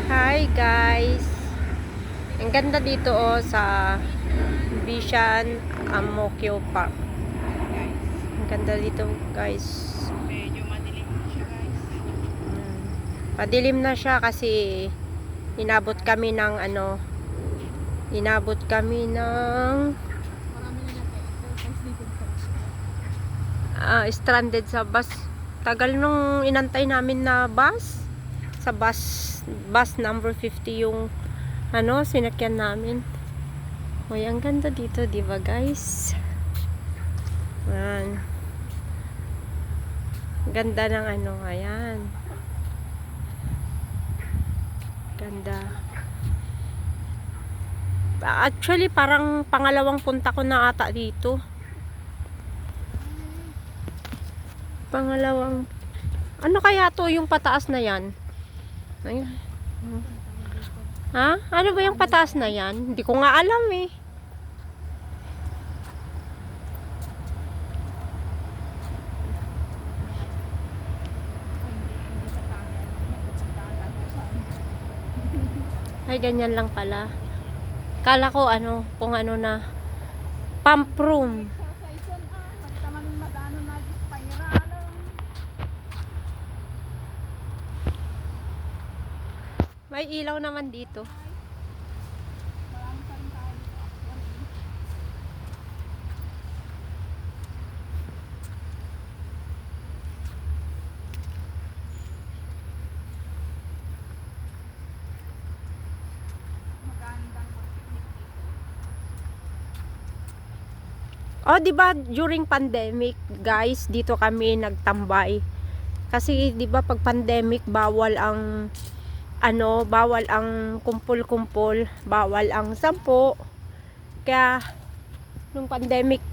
Hi guys. Ang ganda dito sa Bishan Amokyo Park. Ang ganda dito guys. Medyo madilim siya guys. Padilim na siya kasi inabot kami ng stranded sa bus. Tagal nung inantay namin na bus. Sa bus number 50 yung sinakyan namin. Hoy, ang ganda dito, 'di ba, guys? Ayan. Ganda ng ayan. Ganda. Actually, parang pangalawang punta ko na ata dito. Pangalawang. Ano kaya to yung pataas na yan? Ayun. Ha? Ano ba yung pataas na yan? Hindi ko nga alam eh. Ay, ganyan lang pala. Kala ko kung na pump room. May ilaw naman dito. Oh, 'di ba during pandemic, guys, dito kami nagtambay. Kasi 'di ba pag pandemic bawal ang kumpul-kumpul, bawal ang sampo. Kaya nung pandemic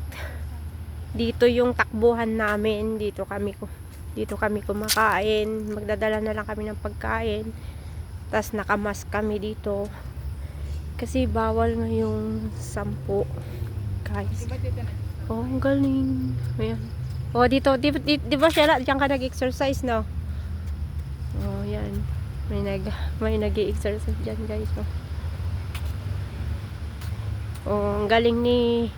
dito yung takbuhan namin, dito kami kumakain, magdadala na lang kami ng pagkain. Tas nakamask kami dito. Kasi bawal ngayong sampo, guys. Oh, ang galing. Ayan. Oh, dito, di ba siya, diyan ka nag-exercise, no? Oh, yan. May nag-i-exercise diyan, guys, oh. Oh, ang galing ni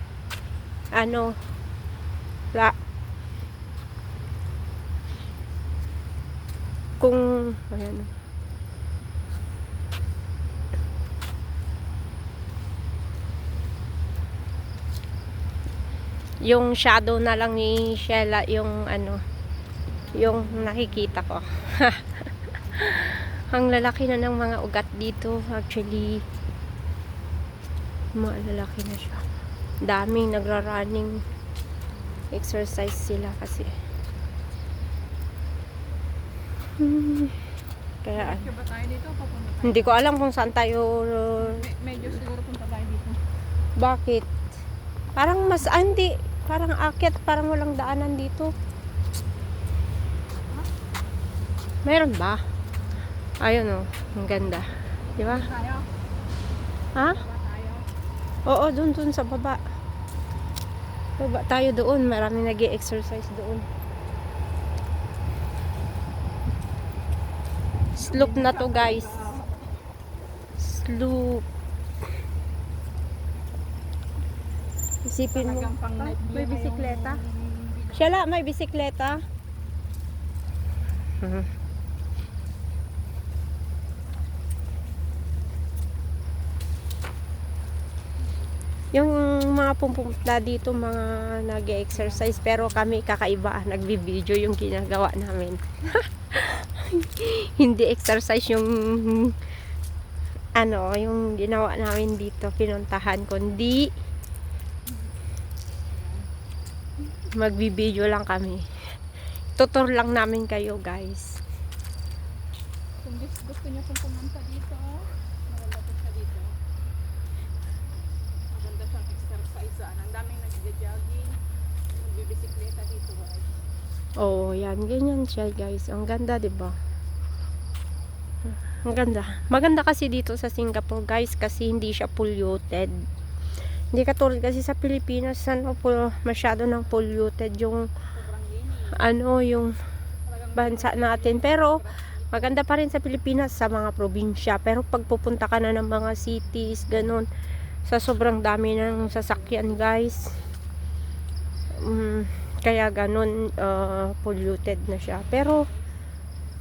ayan. Yung shadow na lang ni Sheila yung yung nakikita ko. Ang lalaki na ng mga ugat dito. Actually, malalaki na siya. Daming nagra-running exercise sila kasi. Kaya ba tayo dito? Papunta tayo? hindi ko alam kung saan tayo. Medyo siguro punta tayo dito. Bakit? Parang hindi. Parang akyat. Parang walang daanan dito. Meron ba? Ayun, oh. Ang ganda. Di ba? Tayo? Ha? Tayo? Oo, dun sa baba. Baba tayo doon. Marami nag-i-exercise doon. Slope na to, guys. Slope. Isipin mo. May bisikleta? Shala, may bisikleta? Yung mga pumunta dito, mga nag-exercise, pero kami kakaiba, nagbi-video yung ginagawa namin. Hindi exercise yung yung ginawa namin dito, pinuntahan, kundi magbi-video lang kami. Tutor lang namin kayo, guys. Kung gusto niyo pong pumunta dito, malalapit ka dito. Maganda siyang exercise. Ang daming nag-jogging, nagbibisikleta dito, guys. Oh, yan, ganyan siya, guys. Ang ganda, 'di ba? Ang ganda. Maganda kasi dito sa Singapore, guys, kasi hindi siya polluted. Hindi katulad kasi sa Pilipinas, masyado ng polluted yung yung bansa natin. Pero Maganda pa rin sa Pilipinas sa mga probinsya. Pero pag pupunta ka na ng mga cities, ganun, sa sobrang dami ng sasakyan, guys. Kaya ganun, polluted na siya. Pero,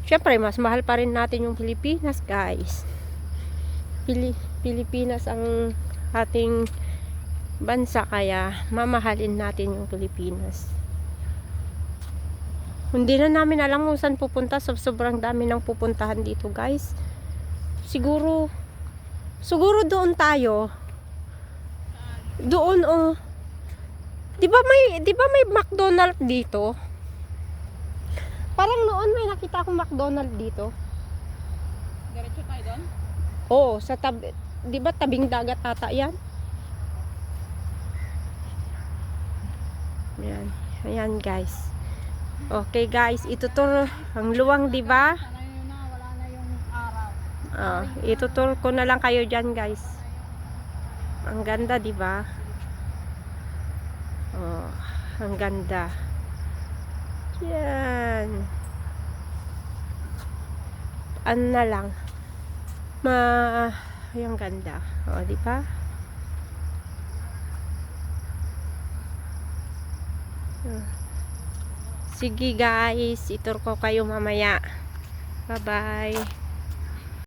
syempre, mas mahal pa rin natin yung Pilipinas, guys. Pilipinas ang ating bansa, kaya mamahalin natin yung Pilipinas. Hindi na namin alam kung saan pupunta. Sobrang dami ng pupuntahan dito, guys. Siguro doon tayo. Doon, oh. 'Di ba may McDonald's dito? Parang noon may nakita akong McDonald's dito. Diretso tayo doon? Oo, sa tabi, 'di ba tabing dagat ata 'yan? Ayan. Ayan, guys. Okay, guys, itutur ang luwang, 'di ba? Sana yun na, wala na yung araw. Itutur ko na lang kayo diyan, guys. Ang ganda, 'di ba? Oh, ang ganda. Yan. Ano na lang. Yung ganda. Oh, 'di ba? Sige, guys, itur ko kayo mamaya. Bye-bye.